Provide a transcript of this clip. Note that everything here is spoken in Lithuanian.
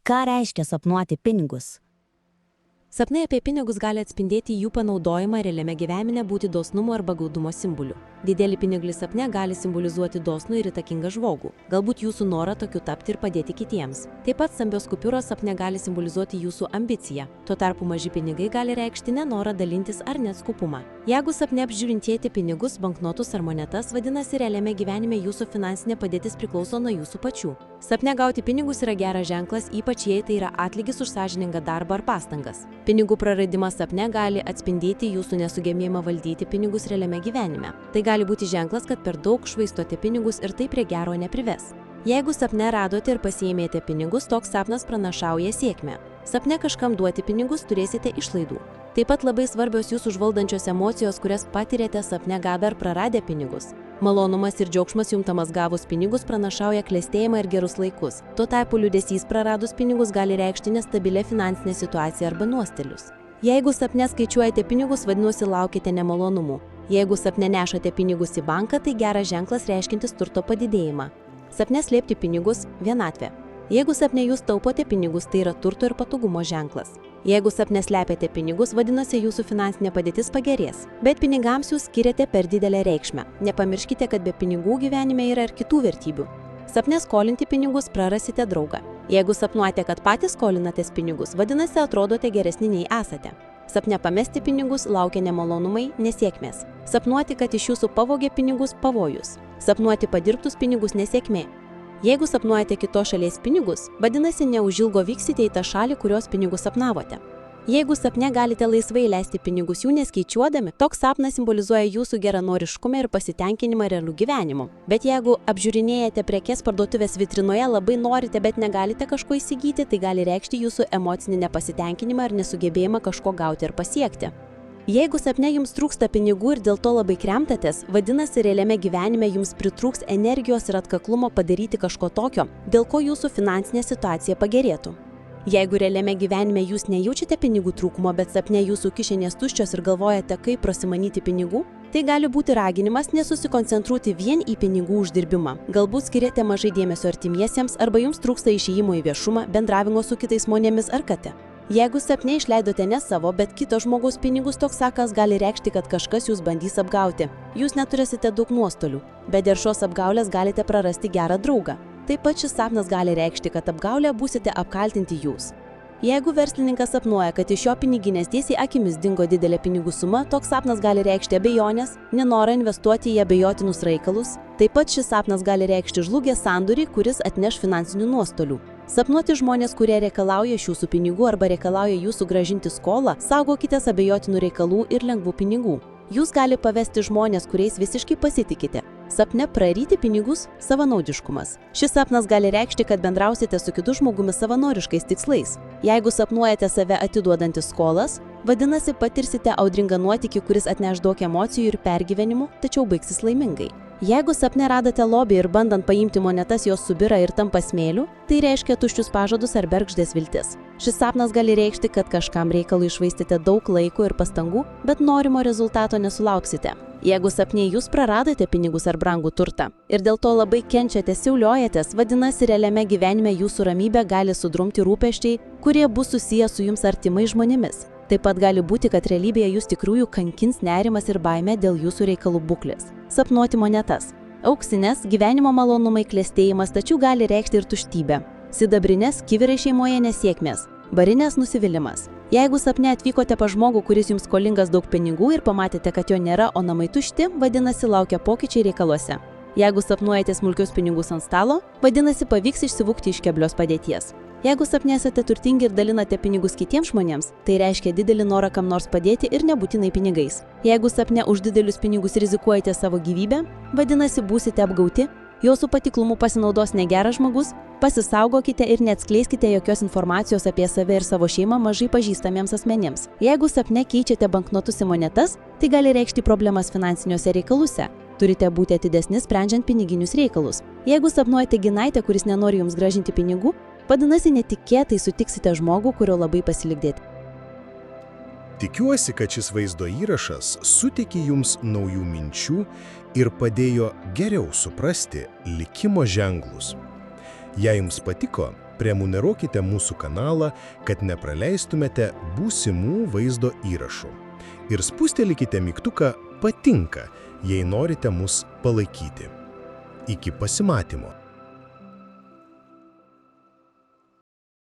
Ką reiškia sapnuoti pinigus? Sapnai apie pinigus gali atspindėti jų panaudojimą realiame gyvenime, būti dosnumo arba gaudumo simboliu. Didelį piniglį sapne gali simbolizuoti dosnų ir įtakingą žmogų, galbūt jūsų norą tokiu tapti ir padėti kitiems. Taip pat stambios kupiūros sapne gali simbolizuoti jūsų ambiciją, tuo tarpu maži pinigai gali reikšti nenorą dalintis ar net skupumą. Jeigu sapne apžiūrintėti pinigus, banknotus ar monetas, vadinasi realiame gyvenime jūsų finansinė padėtis priklauso nuo jūsų pačių. Sapne gauti pinigus yra geras ženklas, ypač jei tai yra atlygis už sąžiningą darbą ar pastangas. Pinigų praradimas sapne gali atspindėti jūsų nesugebėjimą valdyti pinigus realiame gyvenime. Tai gali būti ženklas, kad per daug švaistote pinigus ir tai prie gero neprives. Jeigu sapne radote ir pasiėmėte pinigus, toks sapnas pranašauja sėkmę. Sapne kažkam duoti pinigus turėsite išlaidų. Taip pat labai svarbios jūsų užvaldančios emocijos, kurias patirėte sapne gavę ar praradę pinigus. Malonumas ir džiaugsmas juntamas gavus pinigus pranašauja klestėjimą ir gerus laikus. Tuo tarpu liūdesys praradus pinigus gali reikšti nestabilę finansinę situaciją arba nuostolius. Jeigu sapne skaičiuojate pinigus, vadinasi laukite nemalonumų. Jeigu sapne nešate pinigus į banką, tai geras ženklas reiškintis turto padidėjimą. Sapne slėpti pinigus – vienatvė. Jeigu sapne jūs taupote pinigus, tai yra turto ir patogumo ženklas. Jeigu sapne slepiate pinigus, vadinasi jūsų finansinė padėtis pagerės. Bet pinigams jūs skiriate per didelę reikšmę. Nepamirškite, kad be pinigų gyvenime yra ir kitų vertybių. Sapne skolinti pinigus prarasite draugą. Jeigu sapnuojate, kad patys skolinatės pinigus, vadinasi atrodote geresni nei esate. Sapne pamesti pinigus laukia nemalonumai, nesėkmės. Sapnuoti, kad iš jūsų pavogė pinigus – pavojus. Sapnuoti padirbtus pinigus – nesėkmė. Jeigu sapnuojate kitos šalies pinigus, vadinasi neužilgo vyksite į tą šalį, kurios pinigus sapnavote. Jeigu sapne galite laisvai leisti pinigus jų neskaičiuodami, toks sapnas simbolizuoja jūsų geranoriškumą ir pasitenkinimą realiu gyvenimu. Bet jeigu apžiūrinėjate prekes parduotuvės vitrinoje, labai norite, bet negalite kažko įsigyti, tai gali reikšti jūsų emocinį nepasitenkinimą ir nesugebėjimą kažko gauti ir pasiekti. Jeigu sapne jums trūksta pinigų ir dėl to labai kremtatės, vadinasi realiame gyvenime jums pritrūks energijos ir atkaklumo padaryti kažko tokio, dėl ko jūsų finansinė situacija pagerėtų. Jeigu realiame gyvenime jūs nejaučiate pinigų trūkumo, bet sapne jūsų kišenės tuščios ir galvojate, kaip prasimanyti pinigų, tai gali būti raginimas nesusikoncentruoti vien į pinigų uždirbimą. Galbūt skiriate mažai dėmesio artimiesiems arba jums trūksta išėjimo į viešumą, bendravimo su kitais žmonėmis ar kate. Jeigu sapne išleidote ne savo, bet kito žmogaus pinigus, toks sakas gali reikšti, kad kažkas jūs bandys apgauti. Jūs neturėsite daug nuostolių, bet dėl šios apgaulės galite prarasti gerą draugą. Taip pat šis sapnas gali reikšti, kad apgaulę būsite apkaltinti jūs. Jeigu verslininkas sapnuoja, kad iš jo piniginės tiesiai akimis dingo didelė pinigų suma, toks sapnas gali reikšti abejonės, nenorą investuoti į abejotinus reikalus. Taip pat šis sapnas gali reikšti žlugę sandorį, kuris atneš finansinių nuostolių. Sapnuoti žmonės, kurie reikalauja iš jūsų pinigų arba reikalauja jūsų grąžinti skolą, saugokitės abejotinų reikalų ir lengvų pinigų. Jūs gali pavesti žmonės, kuriais visiškai pasitikite. Sapne praryti pinigus – savanaudiškumas. Šis sapnas gali reikšti, kad bendrausite su kitu žmogumi savanoriškais tikslais. Jeigu sapnuojate save atiduodantis skolas, vadinasi patirsite audringą nuotykį, kuris atneš daug emocijų ir pergyvenimų, tačiau baigsis laimingai. Jeigu sapne radote lobį ir bandant paimti monetas jos subyra ir tampa smėliu, tai reiškia tuščius pažadus ar bergždės viltis. Šis sapnas gali reikšti, kad kažkam reikalui iššvaistėte daug laiko ir pastangų, bet norimo rezultato nesulauksite. Jeigu sapne jūs praradote pinigus ar brangų turtą ir dėl to labai kenčiate, siauliojatės, vadinasi realiame gyvenime jūsų ramybę gali sudrumti rūpesčiai, kurie bus susiję su jums artimais žmonėmis. Taip pat gali būti, kad realybėje jūs tikrųjų kankins nerimas ir baimė dėl jūsų reikalų būklės. Sapnuoti monetas. Auksinės – gyvenimo malonumai, klestėjimas, tačiau gali reikšti ir tuštybę. Sidabrinės – kivirai šeimoje nesėkmės. Barinės – nusivylimas. Jeigu sapne atvykote pas žmogų, kuris jums skolingas daug pinigų ir pamatėte, kad jo nėra, o namai tušti, vadinasi laukia pokyčiai reikaluose. Jeigu sapnuojate smulkius pinigus ant stalo, vadinasi pavyks išsivukti iš keblios padėties. Jeigu sapne esate turtingi ir dalinate pinigus kitiems žmonėms, tai reiškia didelį norą kam nors padėti ir nebūtinai pinigais. Jeigu sapne už didelius pinigus rizikuojate savo gyvybę, vadinasi būsite apgauti, jūsų patiklumu pasinaudos negeras žmogus, pasisaugokite ir neatskleiskite jokios informacijos apie save ir savo šeimą mažai pažįstamiems asmenims. Jeigu sapne keičiate banknotus į monetas, tai gali reikšti problemas finansiniuose reikaluose. Turite būti atidesni sprendžiant piniginius reikalus. Jeigu sapnuojate ginaitę, kuris nenori jums grąžinti pinigų, vadinasi netikėtai sutiksite žmogų, kurio labai pasilikdėti. Tikiuosi, kad šis vaizdo įrašas suteikė jums naujų minčių ir padėjo geriau suprasti likimo ženklus. Jei jums patiko, Prenumeruokite mūsų kanalą, kad nepraleistumėte būsimų vaizdo įrašų. Ir spustelkite mygtuką patinka, jei norite mus palaikyti. Iki pasimatymo.